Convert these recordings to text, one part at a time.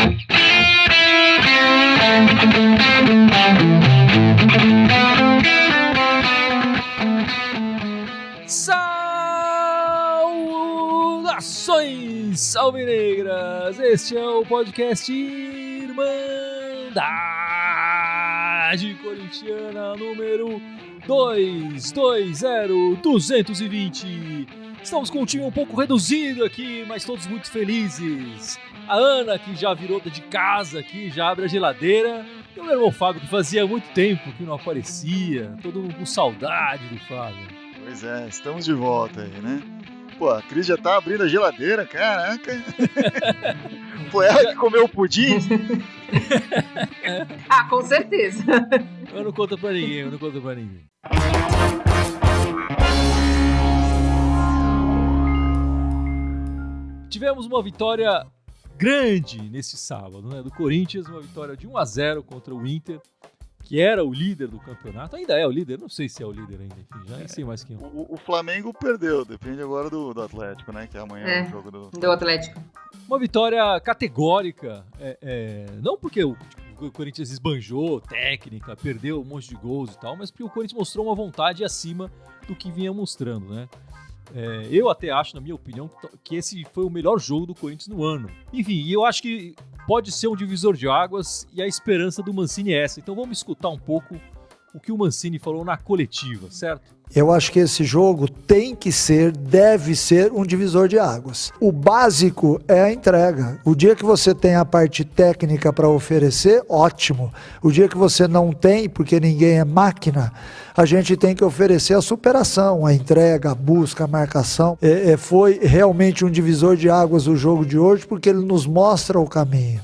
Saudações alvinegras! Este é o podcast Irmandade Corintiana número 220. Estamos com um time um pouco reduzido aqui, mas todos muito felizes. A Ana, que já virou de casa aqui, já abre a geladeira. E o meu irmão Fábio, que fazia muito tempo que não aparecia. Todo mundo com saudade do Fábio. Pois é, estamos de volta aí, né? Pô, a Cris já tá abrindo a geladeira, caraca. Foi ela que comeu o pudim? Ah, com certeza. Eu não conto pra ninguém. Tivemos uma vitória grande nesse sábado, né? Do Corinthians, uma vitória de 1-0 contra o Inter, que era o líder do campeonato. Ainda é o líder, não sei se é o líder ainda, enfim, já nem sei mais quem é. O Flamengo perdeu, depende agora do Atlético, né? Que amanhã é o jogo do Atlético. Uma vitória categórica, não porque o Corinthians esbanjou técnica, perdeu um monte de gols e tal, mas porque o Corinthians mostrou uma vontade acima do que vinha mostrando, né? Eu até acho, na minha opinião, que esse foi o melhor jogo do Corinthians no ano. Enfim, eu acho que pode ser um divisor de águas e a esperança do Mancini é essa. Então vamos escutar um pouco o que o Mancini falou na coletiva, certo? Eu acho que esse jogo deve ser um divisor de águas. O básico é a entrega. O dia que você tem a parte técnica para oferecer, ótimo. O dia que você não tem, porque ninguém é máquina, a gente tem que oferecer a superação, a entrega, a busca, a marcação. Foi realmente um divisor de águas o jogo de hoje, porque ele nos mostra o caminho.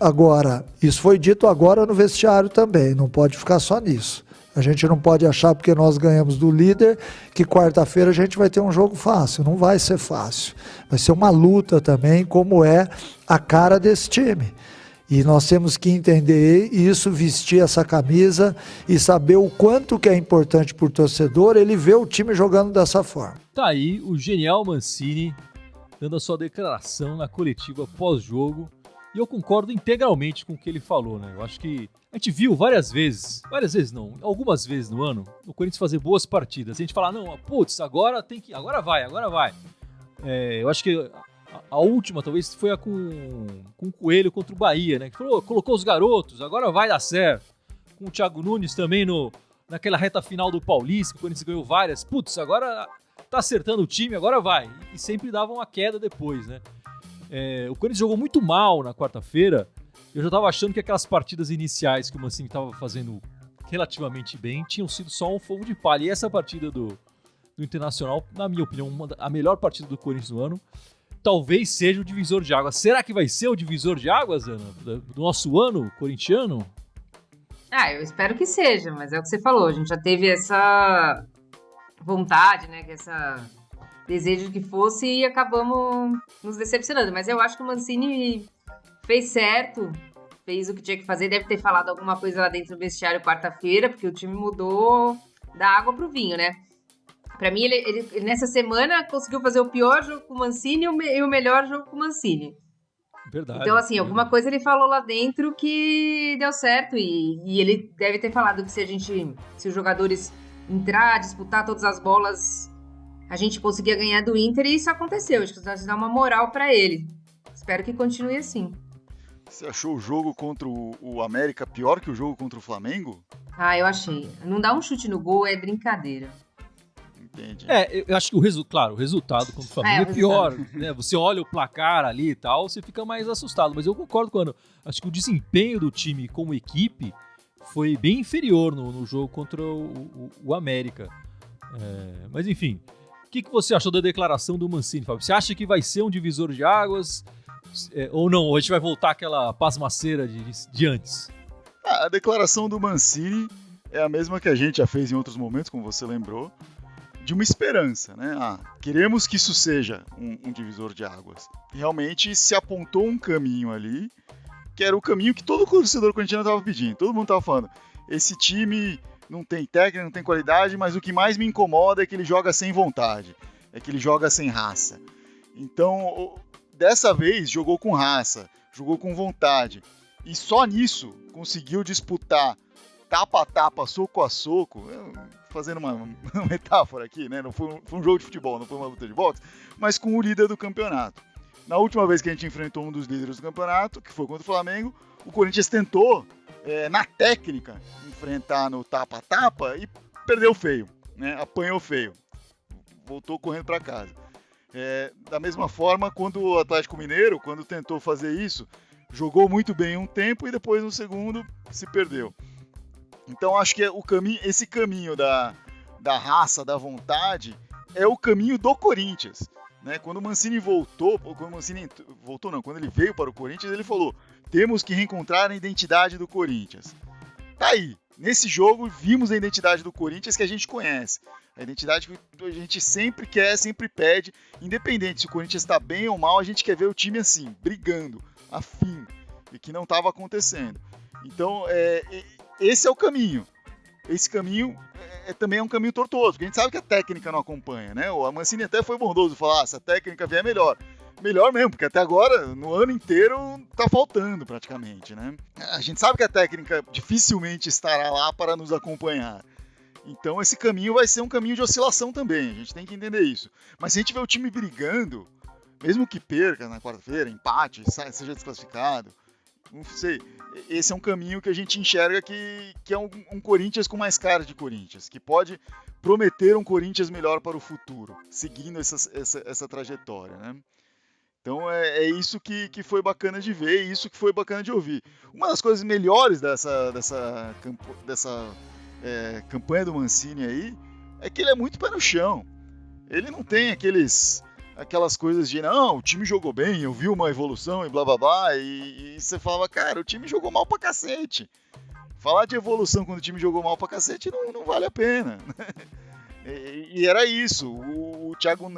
Agora, isso foi dito agora no vestiário também, não pode ficar só nisso. A gente não pode achar, porque nós ganhamos do líder, que quarta-feira a gente vai ter um jogo fácil. Não vai ser fácil. Vai ser uma luta também, como é a cara desse time. E nós temos que entender isso, vestir essa camisa e saber o quanto que é importante para o torcedor ele ver o time jogando dessa forma. Tá aí o genial Mancini dando a sua declaração na coletiva pós-jogo. E eu concordo integralmente com o que ele falou, né? Eu acho que a gente viu várias vezes não, algumas vezes no ano, o Corinthians fazer boas partidas. A gente fala, não, putz, agora vai. Eu acho que a última talvez foi a com o Coelho contra o Bahia, né? Que falou, colocou os garotos, agora vai dar certo. Com o Thiago Nunes também naquela reta final do Paulista, que o Corinthians ganhou várias. Putz, agora tá acertando o time, agora vai. E sempre dava uma queda depois, né? O Corinthians jogou muito mal na quarta-feira. Eu já estava achando que aquelas partidas iniciais que o Mancini estava fazendo relativamente bem tinham sido só um fogo de palha. E essa partida do Internacional, na minha opinião, a melhor partida do Corinthians no ano, talvez seja o divisor de águas. Será que vai ser o divisor de águas, Ana, do nosso ano corintiano? Eu espero que seja, mas é o que você falou. A gente já teve essa vontade, né, que essa desejo que fosse e acabamos nos decepcionando. Mas eu acho que o Mancini fez certo, fez o que tinha que fazer, deve ter falado alguma coisa lá dentro do vestiário quarta-feira, porque o time mudou da água pro vinho, né? Pra mim, ele nessa semana conseguiu fazer o pior jogo com o Mancini e o melhor jogo com o Mancini. Verdade. Então, assim, alguma coisa ele falou lá dentro que deu certo e ele deve ter falado que se os jogadores entrar, disputar todas as bolas, a gente conseguia ganhar do Inter e isso aconteceu. Acho que nós dá uma moral pra ele. Espero que continue assim. Você achou o jogo contra o América pior que o jogo contra o Flamengo? Eu achei. Não dar um chute no gol é brincadeira. Entendi. Eu acho que o resultado contra o Flamengo é pior. Né? Você olha o placar ali e tal, você fica mais assustado. Mas eu concordo com o Ana. Acho que o desempenho do time como equipe foi bem inferior no jogo contra o América. Mas enfim, o que você achou da declaração do Mancini, Fábio? Você acha que vai ser um divisor de águas ou não? Ou a gente vai voltar àquela pasmaceira de antes? A declaração do Mancini é a mesma que a gente já fez em outros momentos, como você lembrou, de uma esperança, né? Queremos que isso seja um divisor de águas. Realmente se apontou um caminho ali, que era o caminho que todo torcedor corintiano estava pedindo. Todo mundo estava falando, esse time não tem técnica, não tem qualidade, mas o que mais me incomoda é que ele joga sem vontade, é que ele joga sem raça. Então, dessa vez jogou com raça, jogou com vontade, e só nisso conseguiu disputar tapa a tapa, soco a soco, fazendo uma metáfora aqui, né? Não foi um jogo de futebol, não foi uma luta de boxe, mas com o líder do campeonato. Na última vez que a gente enfrentou um dos líderes do campeonato, que foi contra o Flamengo, o Corinthians tentou, na técnica, enfrentar no tapa a tapa e perdeu feio, né? Apanhou feio, voltou correndo para casa. Da mesma forma, quando o Atlético Mineiro, quando tentou fazer isso, jogou muito bem um tempo e depois no segundo se perdeu. Então acho que esse caminho da raça, da vontade, é o caminho do Corinthians. Né? Quando o Mancini quando ele veio para o Corinthians, ele falou: temos que reencontrar a identidade do Corinthians. Tá aí, nesse jogo vimos a identidade do Corinthians que a gente conhece. A identidade que a gente sempre quer, sempre pede, independente se o Corinthians está bem ou mal, a gente quer ver o time assim, brigando, afim, e que não estava acontecendo. Então, esse é o caminho. Esse caminho também é um caminho tortuoso, porque a gente sabe que a técnica não acompanha, né? O Mancini até foi bondoso falar: se a técnica vier, melhor. Melhor mesmo, porque até agora, no ano inteiro, tá faltando praticamente, né? A gente sabe que a técnica dificilmente estará lá para nos acompanhar. Então esse caminho vai ser um caminho de oscilação também, a gente tem que entender isso. Mas se a gente vê o time brigando, mesmo que perca na quarta-feira, empate, seja desclassificado, não sei, esse é um caminho que a gente enxerga que é um Corinthians com mais cara de Corinthians, que pode prometer um Corinthians melhor para o futuro, seguindo essa trajetória, né? Então é isso que foi bacana de ver, e isso que foi bacana de ouvir. Uma das coisas melhores dessa campanha do Mancini aí é que ele é muito pé no chão. Ele não tem aquelas coisas de não, o time jogou bem, eu vi uma evolução e blá blá blá, e você falava, cara, o time jogou mal pra cacete. Falar de evolução quando o time jogou mal pra cacete não vale a pena. E era isso, o Thiago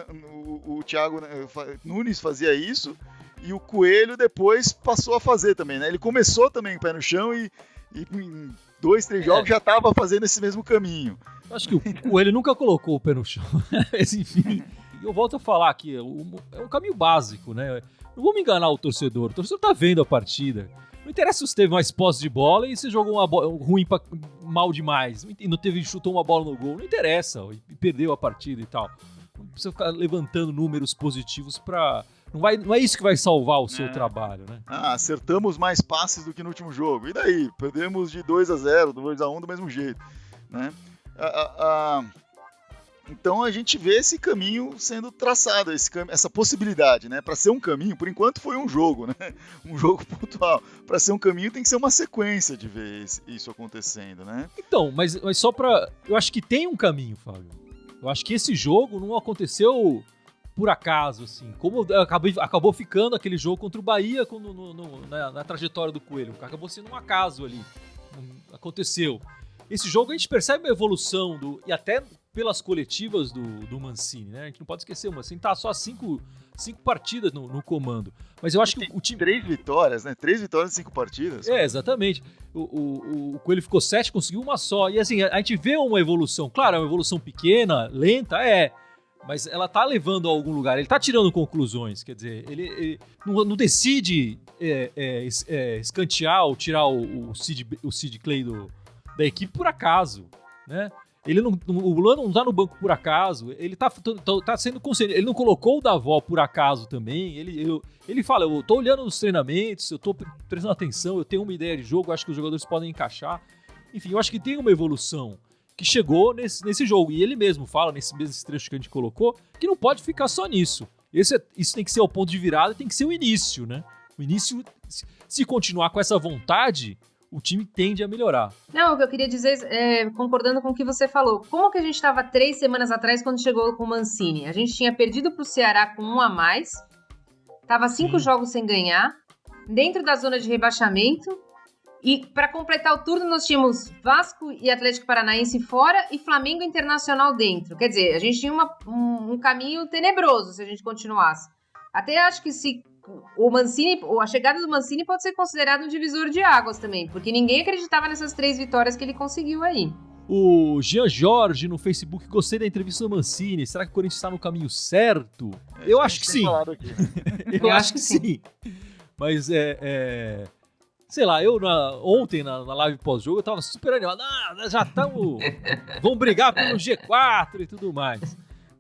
Nunes fazia isso, e o Coelho depois passou a fazer também, né? Ele começou também pé no chão e em 2, 3 jogos já estava fazendo esse mesmo caminho. Eu acho que o Coelho nunca colocou o pé no chão, mas enfim, eu volto a falar aqui, é um caminho básico, né? Não vamos enganar o torcedor tá vendo a partida. Não interessa se você teve mais posse de bola e você jogou uma bola ruim mal demais e não chutou uma bola no gol. Não interessa, e perdeu a partida e tal. Não precisa ficar levantando números positivos pra... Não é isso que vai salvar o seu trabalho, né? Acertamos mais passes do que no último jogo. E daí? Perdemos de 2-0, 2-1 do mesmo jeito, né? Então a gente vê esse caminho sendo traçado, essa possibilidade, né? Para ser um caminho, por enquanto foi um jogo, né? Um jogo pontual. Para ser um caminho tem que ser uma sequência de ver isso acontecendo, né? Então, mas só para... Eu acho que tem um caminho, Fábio. Eu acho que esse jogo não aconteceu por acaso, assim. Como acabou ficando aquele jogo contra o Bahia na trajetória do Coelho. Acabou sendo um acaso ali. Aconteceu. Esse jogo a gente percebe a evolução e até pelas coletivas do Mancini, né? A gente não pode esquecer, o Mancini tá só 5 partidas no comando. Mas eu acho que o time... 3 vitórias, né? 3 vitórias em 5 partidas. Exatamente. O Coelho ficou 7, conseguiu uma só. E assim, a gente vê uma evolução. Claro, é uma evolução pequena, lenta, mas ela tá levando a algum lugar. Ele tá tirando conclusões, quer dizer, ele não decide escantear ou tirar o Sid Clay da equipe por acaso, né? O Lula não tá no banco por acaso, ele tá sendo consciente, ele não colocou o Davó por acaso também, ele fala, eu tô olhando nos treinamentos, eu tô prestando atenção, eu tenho uma ideia de jogo, acho que os jogadores podem encaixar, enfim, eu acho que tem uma evolução que chegou nesse jogo, e ele mesmo fala, nesse mesmo trecho que a gente colocou, que não pode ficar só nisso, isso tem que ser o ponto de virada, tem que ser o início, né? O início, se continuar com essa vontade, o time tende a melhorar. Não, o que eu queria dizer, concordando com o que você falou, como que a gente estava 3 semanas atrás quando chegou com o Mancini? A gente tinha perdido para o Ceará com 1 a mais, estava 5 jogos sem ganhar, dentro da zona de rebaixamento, e para completar o turno nós tínhamos Vasco e Atlético Paranaense fora e Flamengo Internacional dentro. Quer dizer, a gente tinha um caminho tenebroso se a gente continuasse. Até acho que se a chegada do Mancini pode ser considerado um divisor de águas também, porque ninguém acreditava nessas 3 vitórias que ele conseguiu aí. O Jean Jorge no Facebook, gostei da entrevista do Mancini. Será que o Corinthians está no caminho certo? Eu acho que sim. Eu acho que sim. Mas sei lá, ontem na live pós-jogo eu tava super animado. Já estamos. Vamos brigar pelo G4 e tudo mais.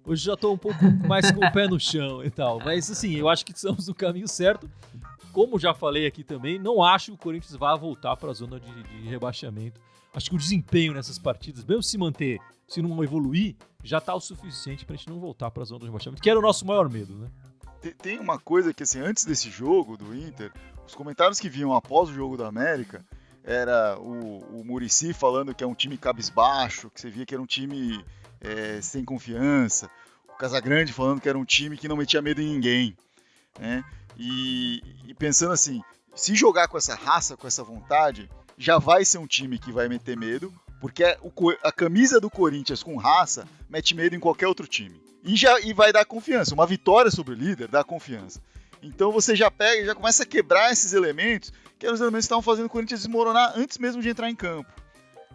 Hoje já tô um pouco mais com o pé no chão e tal. Mas assim, eu acho que estamos no caminho certo. Como já falei aqui também, não acho que o Corinthians vá voltar para a zona de rebaixamento. Acho que o desempenho nessas partidas, mesmo se manter, se não evoluir, já tá o suficiente pra gente não voltar pra zona do rebaixamento, que era o nosso maior medo, né? Tem uma coisa que, assim, antes desse jogo do Inter, os comentários que vinham após o jogo do América, era o Muricy falando que é um time cabisbaixo, que você via que era um time sem confiança, o Casagrande falando que era um time que não metia medo em ninguém, né? E pensando assim, se jogar com essa raça, com essa vontade, já vai ser um time que vai meter medo, porque a camisa do Corinthians com raça mete medo em qualquer outro time. E vai dar confiança. Uma vitória sobre o líder dá confiança. Então você já pega e já começa a quebrar esses elementos, que eram os elementos que estavam fazendo o Corinthians desmoronar antes mesmo de entrar em campo.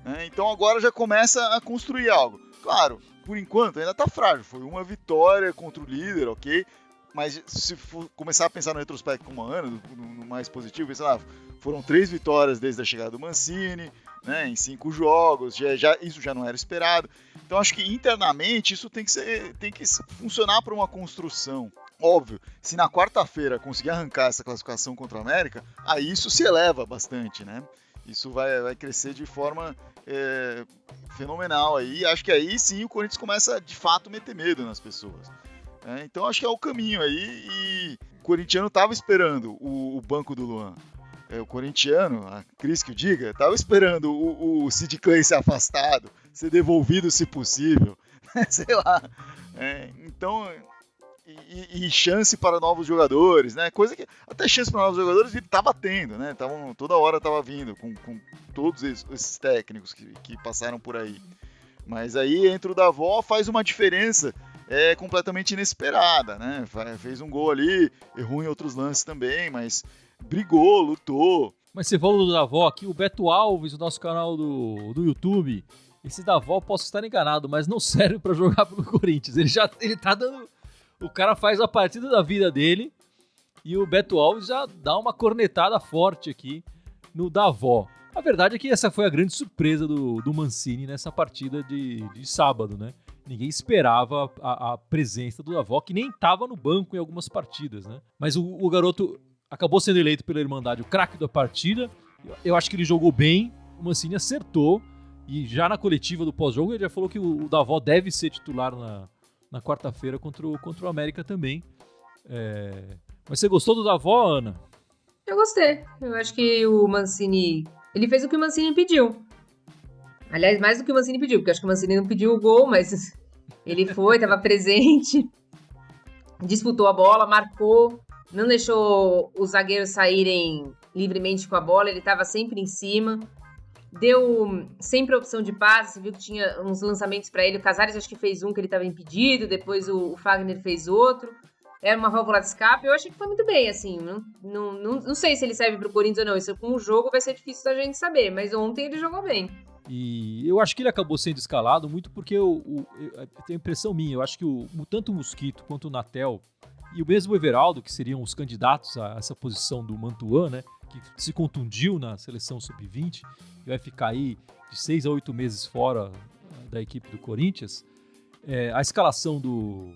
Né? Então agora já começa a construir algo. Claro, por enquanto ainda está frágil. Foi uma vitória contra o líder, ok? Mas se for começar a pensar no retrospecto como um ano, no mais positivo, pensar, foram 3 vitórias desde a chegada do Mancini, né, em 5 jogos, isso já não era esperado. Então acho que internamente isso tem que funcionar para uma construção. Óbvio, se na quarta-feira conseguir arrancar essa classificação contra o América, aí isso se eleva bastante, né? Isso vai crescer de forma fenomenal aí. Acho que aí sim o Corinthians começa de fato a meter medo nas pessoas. Então acho que é o caminho aí, e o corintiano estava esperando o banco do Luan. O corintiano, a Cris que o diga, estava esperando o Sid Clay ser afastado, ser devolvido se possível, sei lá. Então, e chance para novos jogadores, né? Coisa que até chance para novos jogadores ele estava tendo, né? Toda hora estava vindo com todos esses técnicos que passaram por aí. Mas aí entra o Davó, faz uma diferença completamente inesperada, né? Fez um gol ali, errou em outros lances também, mas brigou, lutou. Mas você falou do Davó aqui, o Beto Alves, o nosso canal do YouTube, esse Davó, posso estar enganado, mas não serve pra jogar pelo Corinthians. Ele tá dando... O cara faz a partida da vida dele e o Beto Alves já dá uma cornetada forte aqui no Davó. A verdade é que essa foi a grande surpresa do Mancini nessa partida de sábado, né? Ninguém esperava a presença do Davó, que nem estava no banco em algumas partidas, né? Mas o garoto acabou sendo eleito pela Irmandade o craque da partida. Eu acho que ele jogou bem, o Mancini acertou, e já na coletiva do pós-jogo ele já falou que o Davó deve ser titular na quarta-feira contra o América também. Mas você gostou do Davó, Ana? Eu gostei. Eu acho que o Mancini... Ele fez o que o Mancini pediu. Aliás, mais do que o Mancini pediu, porque acho que o Mancini não pediu o gol, mas ele foi, estava presente, disputou a bola, marcou, não deixou os zagueiros saírem livremente com a bola, ele estava sempre em cima, deu sempre a opção de passe, você viu que tinha uns lançamentos para ele, o Casares acho que fez um que ele estava impedido, depois o Fagner fez outro, era uma válvula de escape, eu achei que foi muito bem, assim, não sei se ele serve para o Corinthians ou não, isso com o jogo vai ser difícil da gente saber, mas ontem ele jogou bem. E eu acho que ele acabou sendo escalado muito porque eu tenho a impressão minha, eu acho que tanto o Mosquito quanto o Natel e o mesmo Everaldo, que seriam os candidatos a essa posição do Mantuan, né, que se contundiu na seleção sub-20 e vai ficar aí de 6 a 8 meses fora da equipe do Corinthians, a escalação do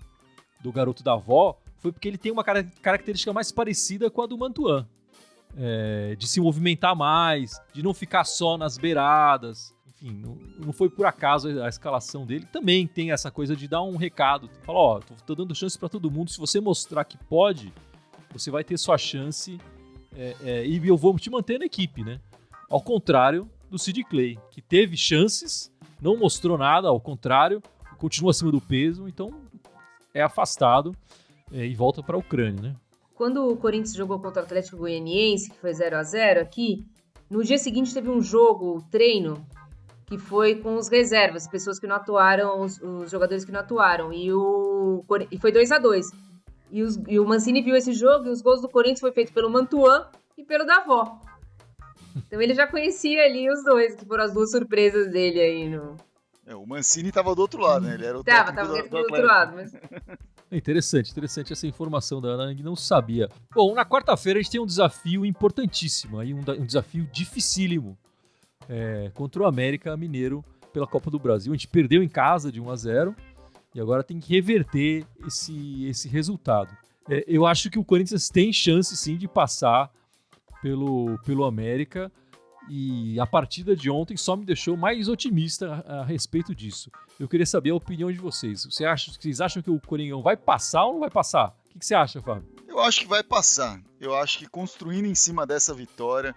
garoto da avó foi porque ele tem uma característica mais parecida com a do Mantuan. De se movimentar mais, de não ficar só nas beiradas. Enfim, não foi por acaso a escalação dele. Também tem essa coisa de dar um recado. Fala, tô dando chance pra todo mundo. Se você mostrar que pode, você vai ter sua chance e eu vou te manter na equipe, né? Ao contrário do Sid Clay, que teve chances, não mostrou nada, ao contrário, continua acima do peso, então é afastado e volta pra Ucrânia, né? Quando o Corinthians jogou contra o Atlético Goianiense, que foi 0-0 aqui, no dia seguinte teve um jogo, treino, que foi com os reservas, pessoas que não atuaram, os jogadores que não atuaram, e foi 2-2. E o Mancini viu esse jogo e os gols do Corinthians foi feito pelo Mantuan e pelo Davó. Então ele já conhecia ali os dois, que foram as duas surpresas dele aí O Mancini tava do outro lado, né? Ele era o Tava técnico do do outro lado, mas... É interessante essa informação da Ana, que não sabia. Bom, na quarta-feira a gente tem um desafio importantíssimo, aí um desafio dificílimo contra o América Mineiro pela Copa do Brasil. A gente perdeu em casa de 1-0 e agora tem que reverter esse resultado. Eu acho que o Corinthians tem chance sim de passar pelo América, e a partida de ontem só me deixou mais otimista a respeito disso. Eu queria saber a opinião de vocês. Vocês acham que o Coringão vai passar ou não vai passar? O que você acha, Fábio? Eu acho que vai passar. Eu acho que construindo em cima dessa vitória,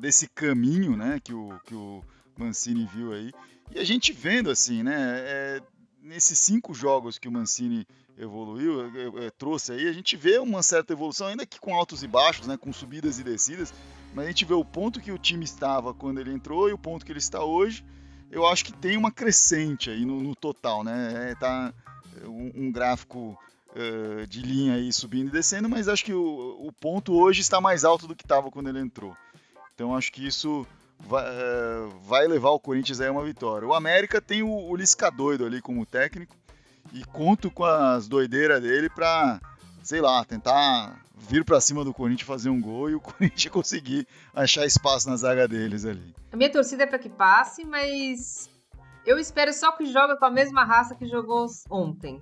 desse caminho, né, que o Mancini viu aí, e a gente vendo assim, né, nesses 5 jogos que o Mancini evoluiu, trouxe aí, a gente vê uma certa evolução, ainda que com altos e baixos, né, com subidas e descidas, mas a gente vê o ponto que o time estava quando ele entrou e o ponto que ele está hoje. Eu acho que tem uma crescente aí no total, né? Tá um gráfico de linha aí subindo e descendo, mas acho que o ponto hoje está mais alto do que estava quando ele entrou. Então acho que isso vai levar o Corinthians aí a uma vitória. O América tem o Lisca doido ali como técnico e conto com as doideiras dele para, sei lá, tentar vir para cima do Corinthians, fazer um gol e o Corinthians conseguir achar espaço na zaga deles ali. A minha torcida é para que passe, mas eu espero só que jogue com a mesma raça que jogou ontem.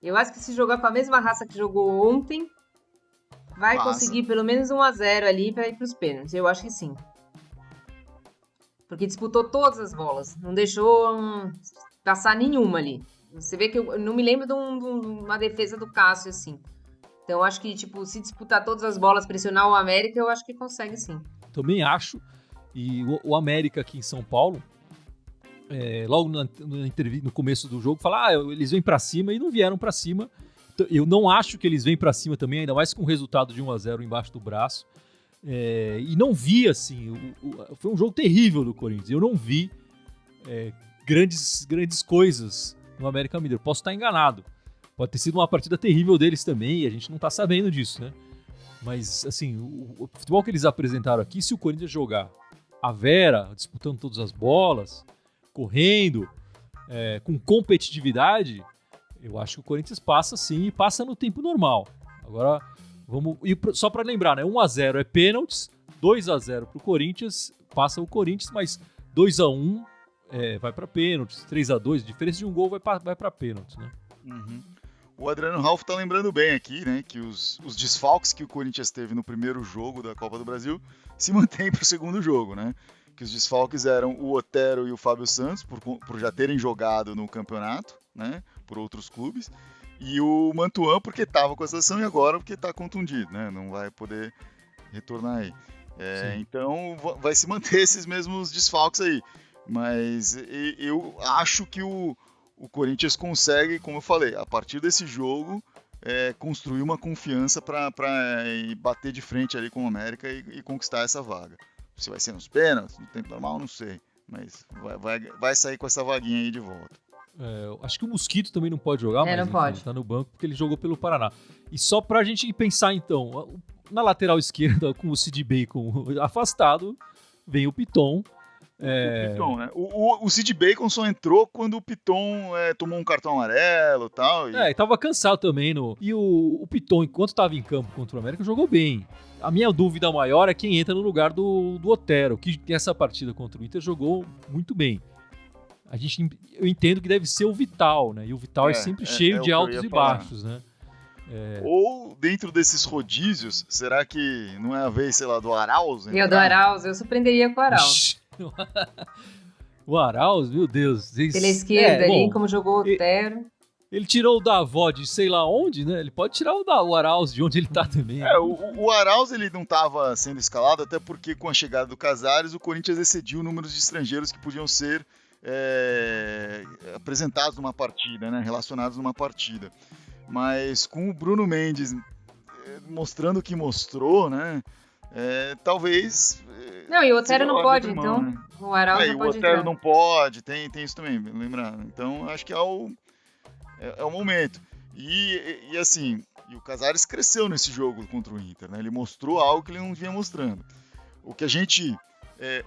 Eu acho que se jogar com a mesma raça que jogou ontem, vai conseguir pelo menos 1-0 ali para ir para os pênaltis. Eu acho que sim. Porque disputou todas as bolas, não deixou passar nenhuma ali. Você vê que eu não me lembro de uma defesa do Cássio assim. Então, eu acho que, se disputar todas as bolas, pressionar o América, eu acho que consegue sim. Também acho. E o América aqui em São Paulo, logo no começo do jogo, fala, eles vêm pra cima, e não vieram pra cima. Então, eu não acho que eles vêm pra cima também, ainda mais com o resultado de 1-0 embaixo do braço. E não vi, assim, foi um jogo terrível do Corinthians. Eu não vi grandes coisas no América Mineiro. Posso estar enganado. Pode ter sido uma partida terrível deles também, e a gente não tá sabendo disso, né? Mas, assim, o futebol que eles apresentaram aqui, se o Corinthians jogar a Vera, disputando todas as bolas, correndo, com competitividade, eu acho que o Corinthians passa sim, e passa no tempo normal. Agora, vamos... E só para lembrar, né? 1-0 é pênaltis, 2-0 pro Corinthians, passa o Corinthians, mas 2-1 vai para pênaltis, 3-2, diferença de um gol vai para pênaltis, né? Uhum. O Adriano Ralph tá lembrando bem aqui, né, que os desfalques que o Corinthians teve no primeiro jogo da Copa do Brasil se mantêm para o segundo jogo, né? Que os desfalques eram o Otero e o Fábio Santos, por já terem jogado no campeonato, né, por outros clubes, e o Mantuan porque estava com a seleção e agora porque está contundido, né? Não vai poder retornar aí. Então vai se manter esses mesmos desfalques aí. Mas eu acho que o Corinthians consegue, como eu falei, a partir desse jogo, construir uma confiança para bater de frente ali com o América e conquistar essa vaga. Se vai ser nos pênaltis, no tempo normal, não sei. Mas vai sair com essa vaguinha aí de volta. Acho que o Mosquito também não pode jogar, mas não pode. Ele tá no banco porque ele jogou pelo Paraná. E só pra gente pensar então, na lateral esquerda, com o Sid Bacon afastado, vem o Piton. O Piton, né? O Sid Bacon só entrou quando o Piton tomou um cartão amarelo tal, e tal. E tava cansado também. E o Piton, enquanto tava em campo contra o América, jogou bem. A minha dúvida maior é quem entra no lugar do Otero, que nessa partida contra o Inter jogou muito bem. Eu entendo que deve ser o Vital, né? E o Vital é sempre cheio de altos e baixos, né? Ou dentro desses rodízios, será que não é a vez, sei lá, do Arauz? Do Arauz, eu surpreenderia com o Arauz. O Arauz, meu Deus. Pela esquerda ali, como jogou o Otero. Ele tirou o Davó de sei lá onde, né? Ele pode tirar o Arauz de onde ele tá também. O Arauz ele não estava sendo escalado, até porque com a chegada do Casares, o Corinthians excediu o número de estrangeiros que podiam ser apresentados numa partida, né? Relacionados numa partida. Mas com o Bruno Mendes mostrando o que mostrou, né? Talvez... Não, e o Otero não pode, então. Né? O Arauz não pode. O Otero não pode, tem isso também, lembrar. Então, acho que é o momento. E assim, o Casares cresceu nesse jogo contra o Inter, né? Ele mostrou algo que ele não vinha mostrando. O que a gente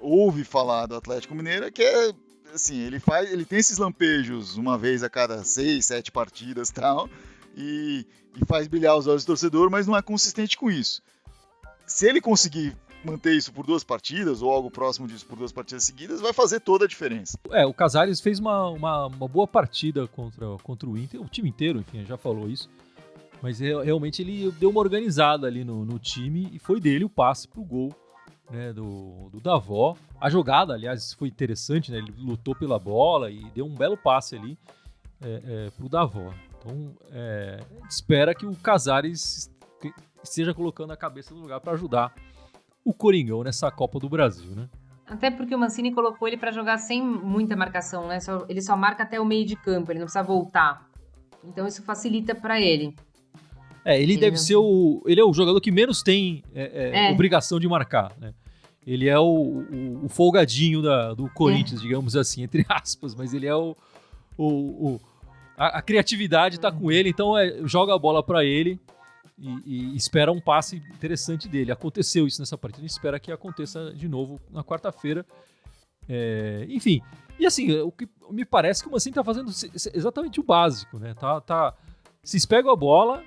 ouve falar do Atlético Mineiro é que assim, ele tem esses lampejos uma vez a cada 6, 7 partidas e tal, e faz brilhar os olhos do torcedor, mas não é consistente com isso. Se ele conseguir manter isso por 2 partidas, ou algo próximo disso por 2 partidas seguidas, vai fazer toda a diferença. O Casares fez uma boa partida contra o Inter, o time inteiro, enfim, já falou isso, mas realmente ele deu uma organizada ali no time, e foi dele o passe pro gol, né, do Davó. A jogada, aliás, foi interessante, né, ele lutou pela bola e deu um belo passe ali pro Davó. Então, a gente espera que o Casares esteja colocando a cabeça no lugar para ajudar o Coringão nessa Copa do Brasil, né? Até porque o Mancini colocou ele pra jogar sem muita marcação, né? Ele só marca até o meio de campo, ele não precisa voltar. Então isso facilita pra ele. Ele deve ser ele é o jogador que menos tem obrigação de marcar, né? Ele é o folgadinho do Corinthians, digamos assim, entre aspas, mas ele é a criatividade tá com ele, então joga a bola pra ele e espera um passe interessante dele. Aconteceu isso nessa partida, a gente espera que aconteça de novo na quarta-feira. Enfim, e assim, o que me parece que o Mancini tá fazendo exatamente o básico, né? Vocês pegam a bola,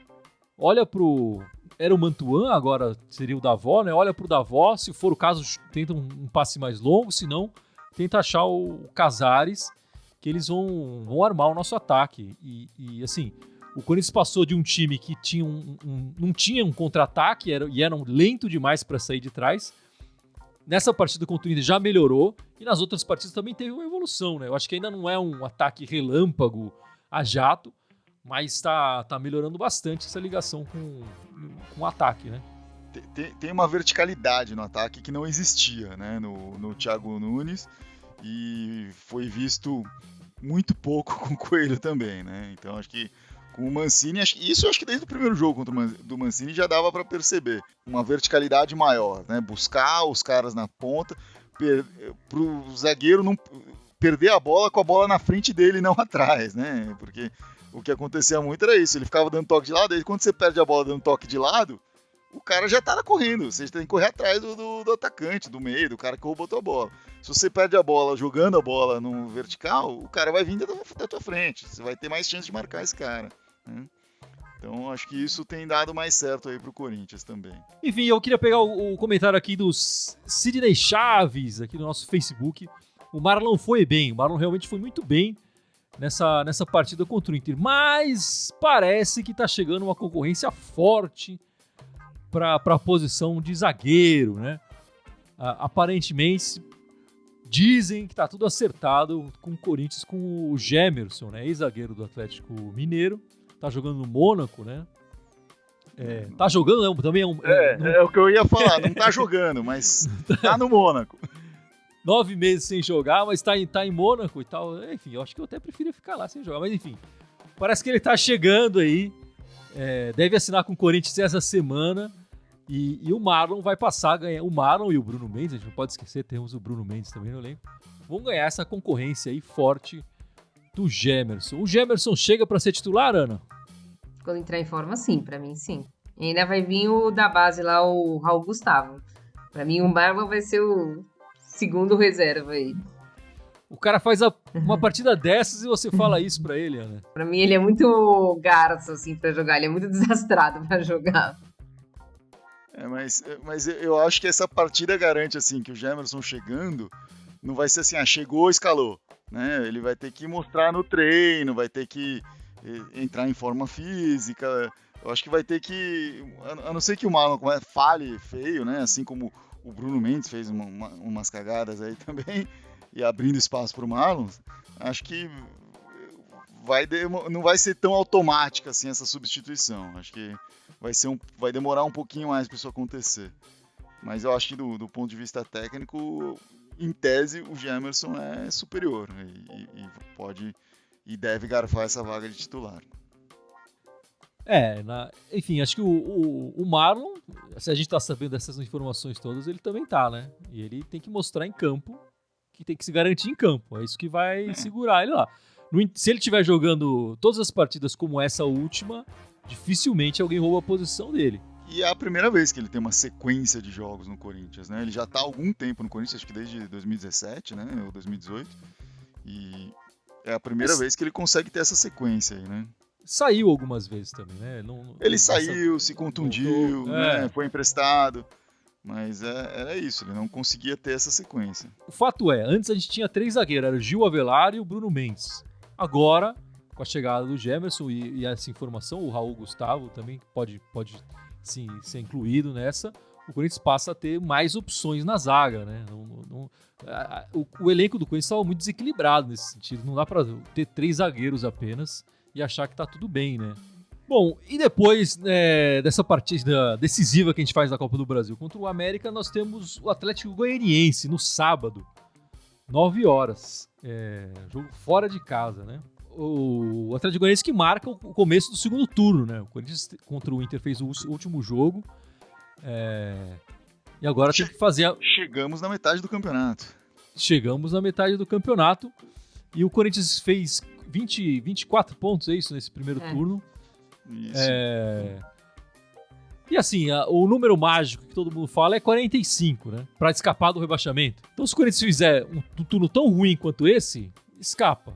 olha pro... Era o Mantuan, agora seria o Davó, né? Olha pro Davó, se for o caso, tenta um passe mais longo, se não, tenta achar o Casares, que eles vão armar o nosso ataque. E assim, o Corinthians passou de um time que tinha não tinha um contra-ataque e era lento demais para sair de trás. Nessa partida contra o Inter já melhorou, e nas outras partidas também teve uma evolução, né? Eu acho que ainda não é um ataque relâmpago a jato, mas está melhorando bastante essa ligação com o ataque, né? Tem uma verticalidade no ataque que não existia, né, no Thiago Nunes, e foi visto muito pouco com o Coelho também, né? Então acho que com o Mancini, acho que desde o primeiro jogo do Mancini já dava para perceber uma verticalidade maior, né? Buscar os caras na ponta, pro zagueiro não perder a bola com a bola na frente dele e não atrás, né? Porque o que acontecia muito era isso, ele ficava dando toque de lado, aí quando você perde a bola dando toque de lado, o cara já tá correndo, você tem que correr atrás do atacante, do meio, do cara que roubou a tua bola. Se você perde a bola jogando a bola no vertical, o cara vai vir da tua frente, você vai ter mais chance de marcar esse cara, né? Então acho que isso tem dado mais certo aí pro Corinthians também. Enfim, eu queria pegar o comentário aqui do Sidney Chaves, aqui no nosso Facebook. O Marlon foi bem, o Marlon realmente foi muito bem nessa partida contra o Inter, mas parece que tá chegando uma concorrência forte para a posição de zagueiro, né? Aparentemente dizem que tá tudo acertado com o Corinthians, com o Gemerson, né? Ex-zagueiro do Atlético Mineiro, tá jogando no Mônaco, né? Tá jogando, também é o que eu ia falar, não tá jogando, mas tá no Mônaco. 9 meses sem jogar, mas tá em Mônaco e tal. Enfim, eu acho que eu até preferia ficar lá sem jogar. Mas enfim, parece que ele tá chegando aí. Deve assinar com o Corinthians essa semana. E o Marlon vai passar a ganhar. O Marlon e o Bruno Mendes, a gente não pode esquecer, temos o Bruno Mendes também no elenco. Vão ganhar essa concorrência aí forte do Gemerson. O Gemerson chega pra ser titular, Ana? Quando entrar em forma, sim, pra mim, sim. E ainda vai vir o da base lá, o Raul Gustavo. Pra mim, o Marlon vai ser o segundo reserva aí. O cara faz uma partida dessas e você fala isso pra ele, Ana? Pra mim, ele é muito garço, assim, pra jogar. Ele é muito desastrado pra jogar. Mas eu acho que essa partida garante, assim, que o Gemerson chegando, não vai ser assim, chegou, escalou, né? Ele vai ter que mostrar no treino, vai ter que entrar em forma física. Eu acho que vai ter que, a não ser que o Marlon falhe feio, né? Assim como o Bruno Mendes fez umas cagadas aí também, e abrindo espaço para o Marlon, acho que não vai ser tão automática assim essa substituição. Acho que vai demorar um pouquinho mais para isso acontecer. Mas eu acho que do ponto de vista técnico, em tese, o Gemerson é superior, né? E pode e deve garfar essa vaga de titular. Enfim, acho que o Marlon, se a gente tá sabendo dessas informações todas, ele também tá, né? E ele tem que mostrar em campo, que tem que se garantir em campo. É isso que vai segurar ele lá. Se ele estiver jogando todas as partidas como essa última, dificilmente alguém rouba a posição dele. E é a primeira vez que ele tem uma sequência de jogos no Corinthians, né? Ele já tá há algum tempo no Corinthians, acho que desde 2017, né? Ou 2018. E é a primeira vez que ele consegue ter essa sequência aí, né? Saiu algumas vezes também, né? Ele saiu, se contundiu, voltou, né? Foi emprestado, mas era isso, ele não conseguia ter essa sequência. O fato é, antes a gente tinha 3 zagueiros, era o Gil Avelar e o Bruno Mendes. Agora, com a chegada do Gemerson e essa informação, o Raul Gustavo também pode sim, ser incluído nessa, o Corinthians passa a ter mais opções na zaga, né? O elenco do Corinthians estava muito desequilibrado nesse sentido, não dá para ter 3 zagueiros apenas e achar que tá tudo bem, né? Bom, e depois dessa partida decisiva que a gente faz na Copa do Brasil contra o América, nós temos o Atlético Goianiense no sábado, 9 horas, jogo fora de casa, né? O Atlético Goianiense que marca o começo do segundo turno, né? O Corinthians contra o Inter fez o último jogo e agora tem que fazer... Chegamos na metade do campeonato. Chegamos na metade do campeonato e o Corinthians fez 24 pontos, é isso, nesse primeiro turno. Isso. E assim, o número mágico que todo mundo fala é 45, né? Pra escapar do rebaixamento. Então se o Corinthians fizer um turno tão ruim quanto esse, escapa.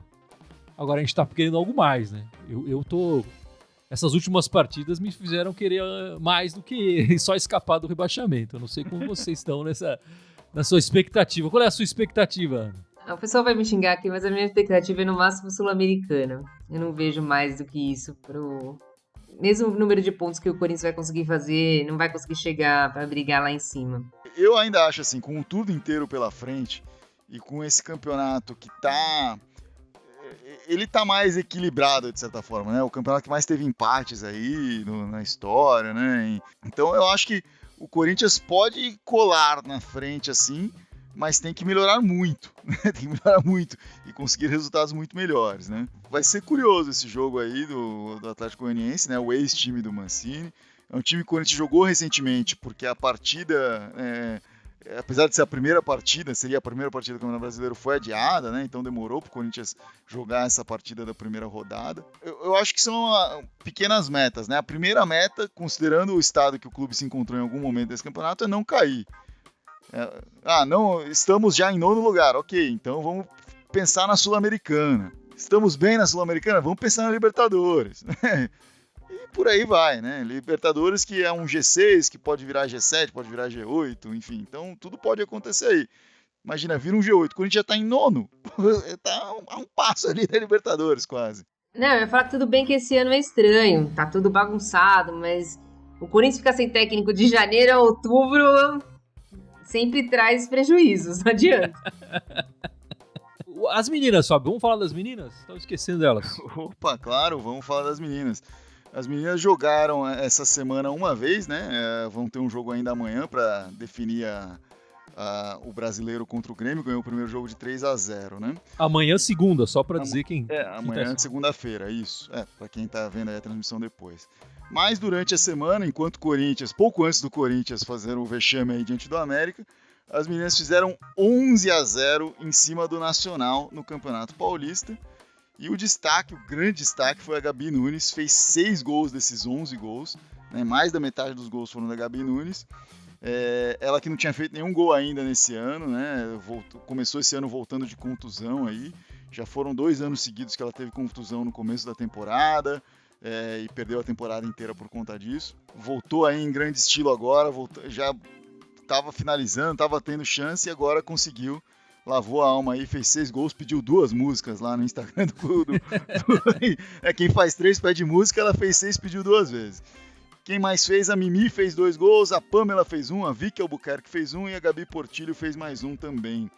Agora a gente tá querendo algo mais, né? Essas últimas partidas me fizeram querer mais do que só escapar do rebaixamento. Eu não sei como vocês estão na sua expectativa. Qual é a sua expectativa, Ana? O pessoal vai me xingar aqui, mas a minha expectativa é no máximo Sul-Americana. Eu não vejo mais do que isso pro... Mesmo o número de pontos que o Corinthians vai conseguir fazer, não vai conseguir chegar pra brigar lá em cima. Eu ainda acho assim, com tudo inteiro pela frente e com esse campeonato que tá... Ele tá mais equilibrado, de certa forma, né? O campeonato que mais teve empates aí na história, né? Então eu acho que o Corinthians pode colar na frente assim, mas tem que melhorar muito, né? Tem que melhorar muito e conseguir resultados muito melhores, né? Vai ser curioso esse jogo aí do Atlético Goianiense, né? O ex-time do Mancini. É um time que o Corinthians jogou recentemente, porque a partida, apesar de ser a primeira partida, seria a primeira partida do Campeonato Brasileiro, foi adiada, né? Então demorou para o Corinthians jogar essa partida da primeira rodada. Eu acho que são pequenas metas, né? A primeira meta, considerando o estado que o clube se encontrou em algum momento desse campeonato, é não cair. Não, estamos já em 9º lugar, ok, então vamos pensar na Sul-Americana. Estamos bem na Sul-Americana, vamos pensar na Libertadores. E por aí vai, né? Libertadores que é um G6, que pode virar G7, pode virar G8, enfim, então tudo pode acontecer aí. Imagina, vira um G8, quando a gente já tá em 9º, tá a um passo ali da Libertadores quase. Não, eu ia falar que tudo bem que esse ano é estranho, tá tudo bagunçado, mas o Corinthians ficar sem técnico de janeiro a outubro... sempre traz prejuízos, não adianta. As meninas, Fábio, vamos falar das meninas? Estava esquecendo delas. Opa, claro, vamos falar das meninas. As meninas jogaram essa semana uma vez, né? Vão ter um jogo ainda amanhã para definir o brasileiro contra o Grêmio. Ganhou o primeiro jogo de 3-0, né? Amanhã, segunda, só para dizer quem... amanhã, segunda-feira, isso. Para quem tá vendo aí a transmissão depois. Mas durante a semana, enquanto o Corinthians, pouco antes do Corinthians fazer o vexame aí diante do América, as meninas fizeram 11-0 em cima do Nacional no Campeonato Paulista. E o grande destaque foi a Gabi Nunes, fez 6 gols desses 11 gols, né? Mais da metade dos gols foram da Gabi Nunes. Ela que não tinha feito nenhum gol ainda nesse ano, né? Começou esse ano voltando de contusão aí. Já foram 2 anos seguidos que ela teve contusão no começo da temporada. E perdeu a temporada inteira por conta disso. Voltou aí em grande estilo agora, já estava finalizando, estava tendo chance e agora conseguiu. Lavou a alma aí, fez 6 gols, pediu 2 músicas lá no Instagram quem faz 3 pede música, ela fez 6, pediu 2 vezes. Quem mais fez? A Mimi fez 2 gols, a Pamela fez 1, a Vicky Albuquerque fez 1 e a Gabi Portillo fez mais 1 também,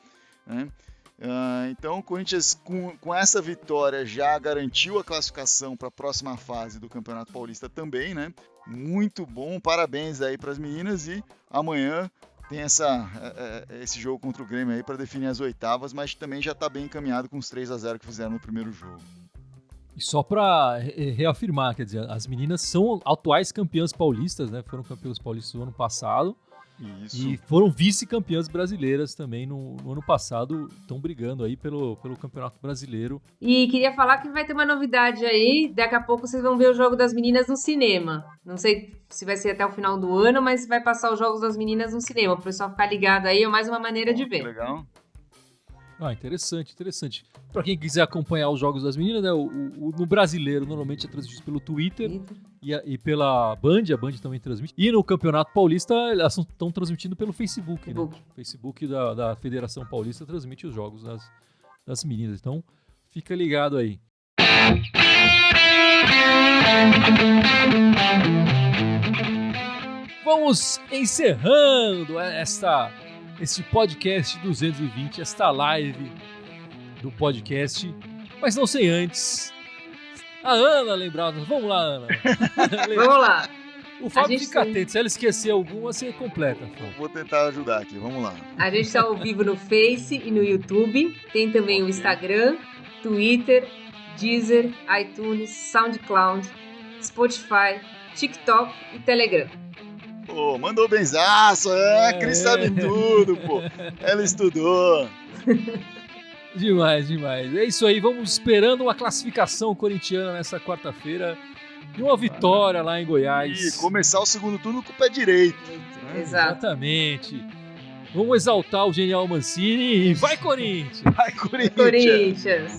né? Então o Corinthians com essa vitória já garantiu a classificação para a próxima fase do Campeonato Paulista também, né? Muito bom, parabéns aí para as meninas e amanhã tem esse jogo contra o Grêmio aí para definir as oitavas, mas também já está bem encaminhado com os 3-0 que fizeram no primeiro jogo. E só para reafirmar, quer dizer, as meninas são atuais campeãs paulistas, né? Foram campeãs paulistas no ano passado. Isso. E foram vice-campeãs brasileiras também no ano passado, estão brigando aí pelo Campeonato Brasileiro. E queria falar que vai ter uma novidade aí, daqui a pouco vocês vão ver o jogo das meninas no cinema. Não sei se vai ser até o final do ano, mas vai passar os jogos das meninas no cinema, o pessoal ficar ligado aí, é mais uma maneira de ver. Legal. Interessante, interessante. Pra quem quiser acompanhar os jogos das meninas, né, no brasileiro normalmente é transmitido pelo Twitter e pela Band, a Band também transmite. E no Campeonato Paulista elas estão transmitindo pelo Facebook, né? O Facebook da Federação Paulista transmite os jogos das meninas. Então, fica ligado aí. Vamos encerrando este podcast 220, esta live do podcast, mas não sem antes a Ana lembrar. Vamos lá, Ana. Vamos lá. O Fábio fica atento, se ela esquecer alguma, você completa. Vou tentar ajudar aqui, vamos lá. A gente está ao vivo no Face e no YouTube, tem também o Instagram, Twitter, Deezer, iTunes, SoundCloud, Spotify, TikTok e Telegram. Pô, mandou benzaço, a Cris sabe tudo, pô. Ela estudou. Demais, demais. É isso aí, vamos esperando uma classificação corintiana nessa quarta-feira e uma vitória lá em Goiás. E começar o segundo turno com o pé direito. Exatamente. Vamos exaltar o genial Mancini e vai Corinthians! Vai Corinthians! Corinthians!